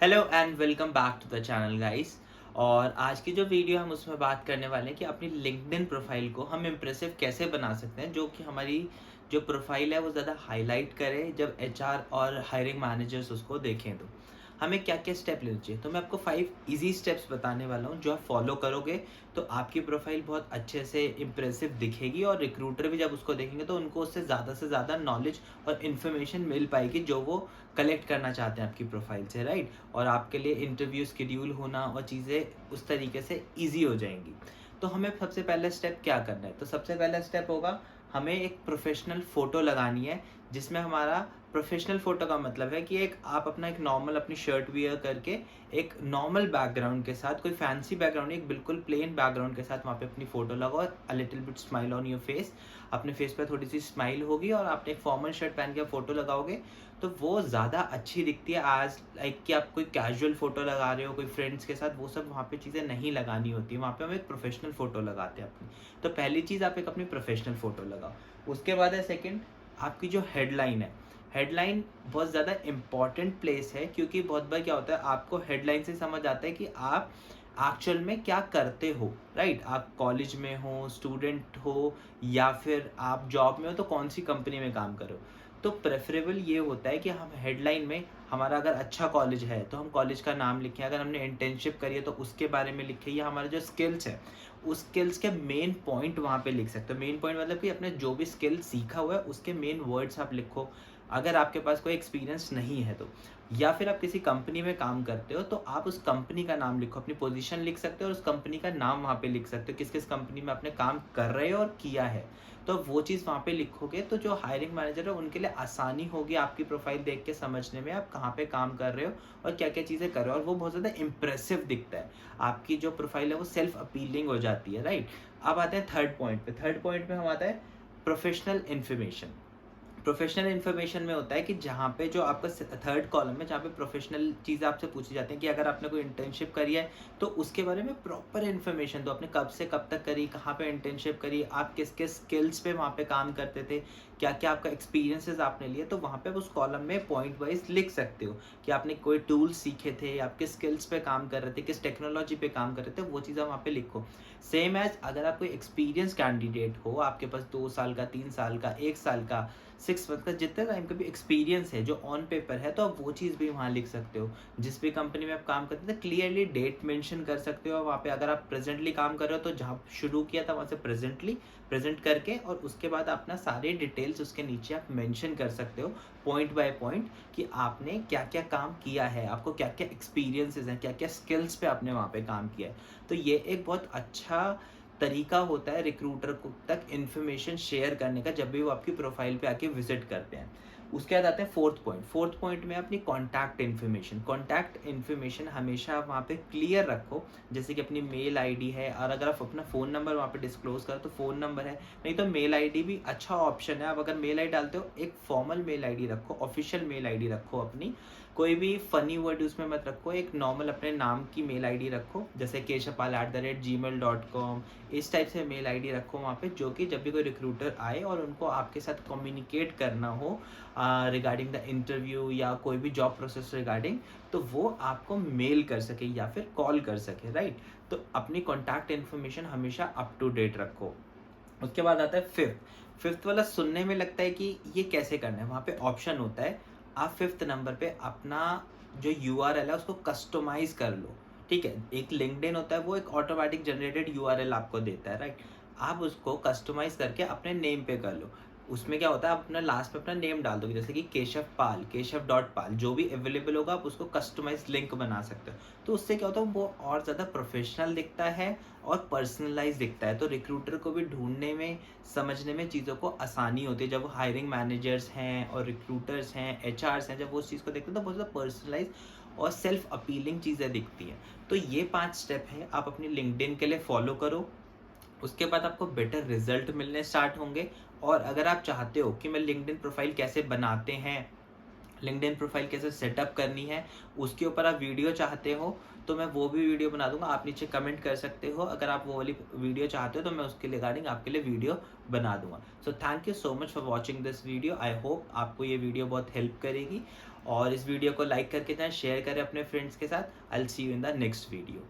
Hello and welcome back to the channel guys. और आज की जो वीडियो हम उसमें बात करने वाले हैं कि अपनी लिंक्डइन प्रोफाइल को हम इम्प्रेसिव कैसे बना सकते हैं, जो कि हमारी जो प्रोफाइल है वो ज़्यादा हाईलाइट करे जब एचआर और हायरिंग मैनेजर्स उसको देखें। तो हमें क्या क्या स्टेप लेने चाहिए, तो मैं आपको 5 इजी स्टेप्स बताने वाला हूँ। जो आप फॉलो करोगे तो आपकी प्रोफाइल बहुत अच्छे से इम्प्रेसिव दिखेगी और रिक्रूटर भी जब उसको देखेंगे तो उनको उससे ज़्यादा नॉलेज और इन्फॉर्मेशन मिल पाएगी जो वो कलेक्ट करना चाहते हैं आपकी प्रोफाइल से, राइट। और आपके लिए इंटरव्यू शेड्यूल होना और चीज़ें उस तरीके से ईजी हो जाएंगी। तो हमें सबसे पहला स्टेप क्या करना है, तो सबसे पहला स्टेप होगा हमें एक प्रोफेशनल फ़ोटो लगानी है, जिसमें हमारा प्रोफेशनल फ़ोटो का मतलब है कि एक आप अपना एक नॉर्मल अपनी शर्ट वियर करके एक नॉर्मल बैकग्राउंड के साथ, कोई फैंसी बैकग्राउंड नहीं, एक बिल्कुल प्लेन बैकग्राउंड के साथ वहाँ पे अपनी फ़ोटो लगाओ। A little bit smile on your face, अपने फेस पे थोड़ी सी स्माइल होगी और आपने एक फॉर्मल शर्ट पहन के फ़ोटो लगाओगे तो वो ज़्यादा अच्छी दिखती है। आज लाइक कि आप कोई कैजुअल फ़ोटो लगा रहे हो कोई फ्रेंड्स के साथ, वो सब वहाँ पे चीज़ें नहीं लगानी होती है। वहाँ पे हम एक प्रोफेशनल फ़ोटो लगाते हैं अपनी। तो पहली चीज़ आप एक अपनी प्रोफेशनल फ़ोटो लगाओ। उसके बाद है सेकंड, आपकी जो हेडलाइन है, हेडलाइन बहुत ज़्यादा इम्पॉर्टेंट प्लेस है, क्योंकि बहुत बार क्या होता है आपको हेडलाइन से समझ आता है कि आप एक्चुअल में क्या करते हो, राइट। आप कॉलेज में हो, स्टूडेंट हो, या फिर आप जॉब में हो तो कौन सी कंपनी में काम करो। तो प्रेफरेबल ये होता है कि हम हेडलाइन में हमारा अगर अच्छा कॉलेज है तो हम कॉलेज का नाम लिखें, अगर हमने इंटर्नशिप करी है तो उसके बारे में लिखें, या हमारे जो स्किल्स है उस स्किल्स के मेन पॉइंट वहाँ पे लिख सकते हो। मेन पॉइंट मतलब कि अपने जो भी स्किल सीखा हुआ है उसके मेन वर्ड्स आप लिखो, अगर आपके पास कोई एक्सपीरियंस नहीं है तो। या फिर आप किसी कंपनी में काम करते हो तो आप उस कंपनी का नाम लिखो, अपनी पोजीशन लिख सकते हो और उस कंपनी का नाम वहाँ पे लिख सकते हो, किस किस कंपनी में आपने काम कर रहे हो और किया है। तो वो चीज़ वहाँ पे लिखोगे तो जो हायरिंग मैनेजर है उनके लिए आसानी होगी आपकी प्रोफाइल देख के समझने में आप कहाँ पे काम कर रहे हो और क्या क्या चीज़ें कर रहे हो, और वो बहुत ज़्यादा इंप्रेसिव दिखता है। आपकी जो प्रोफाइल है वो सेल्फ अपीलिंग हो जाती है, राइट। अब आते हैं थर्ड पॉइंट पे। थर्ड पॉइंट पे हम आता है प्रोफेशनल इन्फॉर्मेशन। प्रोफेशनल इन्फॉर्मेशन में होता है कि जहाँ पे जो आपका थर्ड कॉलम में जहाँ पे प्रोफेशनल चीज़ें आपसे पूछी जाती हैं कि अगर आपने कोई इंटर्नशिप करी है तो उसके बारे में प्रॉपर इन्फॉर्मेशन दो। आपने कब से कब तक करी, कहाँ पे इंटर्नशिप करी, आप किस किस स्किल्स पे वहाँ पे काम करते थे, क्या क्या आपका एक्सपीरियंसेस आपने लिए, तो वहाँ पे उस कॉलम में पॉइंट वाइज लिख सकते हो कि आपने कोई टूल्स सीखे थे, आप किस स्किल्स पे काम कर रहे थे, किस टेक्नोलॉजी पे काम कर रहे थे, वो चीज़ें वहाँ पे लिखो। सेम एज अगर आप कोई एक्सपीरियंस कैंडिडेट हो, आपके पास 2 साल का, 3 साल का, 1 साल का, 6 मंथ का, जितने टाइम का भी एक्सपीरियंस है जो ऑन पेपर है, तो आप वो चीज़ भी वहाँ लिख सकते हो। जिस भी कंपनी में आप काम करते थे क्लियरली डेट मेंशन कर सकते हो वहाँ पे। अगर आप प्रेजेंटली काम कर रहे हो तो जहाँ शुरू किया था वहाँ से प्रेजेंटली प्रेजेंट करके, और उसके बाद अपना सारे डिटेल्स उसके नीचे आप मेंशन कर सकते हो पॉइंट बाय पॉइंट कि आपने क्या क्या काम किया है, आपको क्या क्या एक्सपीरियंसेस हैं, क्या क्या स्किल्स पे आपने वहाँ पे काम किया है। तो ये एक बहुत अच्छा तरीका होता है रिक्रूटर को तक इन्फॉर्मेशन शेयर करने का जब भी वो आपकी प्रोफाइल पे आके विजिट करते हैं। उसके बाद आते हैं फोर्थ पॉइंट। फोर्थ पॉइंट में अपनी कॉन्टैक्ट इन्फॉर्मेशन। कॉन्टैक्ट इन्फॉर्मेशन हमेशा वहाँ पे क्लियर रखो, जैसे कि अपनी मेल आईडी है, और अगर आप अपना फ़ोन नंबर वहाँ पे डिस्क्लोज करो तो फ़ोन नंबर है, नहीं तो मेल आईडी भी अच्छा ऑप्शन है। आप अगर मेल आईडी डालते हो एक फॉर्मल मेल आईडी रखो, ऑफिशियल मेल आईडी रखो अपनी, कोई भी फनी वर्ड उसमें मत रखो, एक नॉर्मल अपने नाम की मेल आईडी रखो, जैसे keshapal@gmail.com, इस टाइप से मेल आईडी रखो वहाँ पे, जो कि जब भी कोई रिक्रूटर आए और उनको आपके साथ कम्युनिकेट करना हो रिगार्डिंग द इंटरव्यू या कोई भी जॉब प्रोसेस रिगार्डिंग, तो वो आपको मेल कर सके या फिर कॉल कर सके, राइट। तो अपनी कॉन्टैक्ट इन्फॉर्मेशन हमेशा अप टू डेट रखो। उसके बाद आता है फिफ्थ। फिफ्थ वाला सुनने में लगता है कि ये कैसे करना है, वहाँ पे ऑप्शन होता है। आप फिफ्थ नंबर पे अपना जो यूआरएल है उसको कस्टमाइज कर लो, ठीक है। एक लिंक्डइन होता है, वो एक ऑटोमेटिक जनरेटेड यूआरएल आपको देता है, राइट। आप उसको कस्टमाइज करके अपने नेम पे कर लो। उसमें क्या होता है, आप अपना लास्ट में अपना नेम डाल दोगे, जैसे कि केशव पाल, केशव डॉट पाल, जो भी अवेलेबल होगा आप उसको कस्टमाइज लिंक बना सकते हो। तो उससे क्या होता है, वो और ज़्यादा प्रोफेशनल दिखता है और पर्सनलाइज दिखता है। तो रिक्रूटर को भी ढूंढने में, समझने में चीज़ों को आसानी होती है। जब वो हायरिंग मैनेजर्स हैं और रिक्रूटर्स हैं, एचआर्स हैं, जब वो उस चीज़ को देखते हैं तो बहुत ज़्यादा पर्सनलाइज और सेल्फ अपीलिंग चीज़ें दिखती हैं। तो ये 5 स्टेप हैं, आप अपनी लिंक्डइन के लिए फॉलो करो। उसके बाद आपको बेटर रिजल्ट मिलने स्टार्ट होंगे। और अगर आप चाहते हो कि मैं लिंक्डइन प्रोफाइल कैसे बनाते हैं, लिंक्डइन प्रोफाइल कैसे सेटअप करनी है, उसके ऊपर आप वीडियो चाहते हो तो मैं वो भी वीडियो बना दूंगा। आप नीचे कमेंट कर सकते हो, अगर आप वो वाली वीडियो चाहते हो तो मैं उसके रिगार्डिंग आपके लिए वीडियो बना दूंगा। So thank you so much for watching this video. I hope आपको ये वीडियो बहुत हेल्प करेगी। और इस वीडियो को लाइक करके जाएँ, शेयर करें अपने फ्रेंड्स के साथ। I will see you in the next video.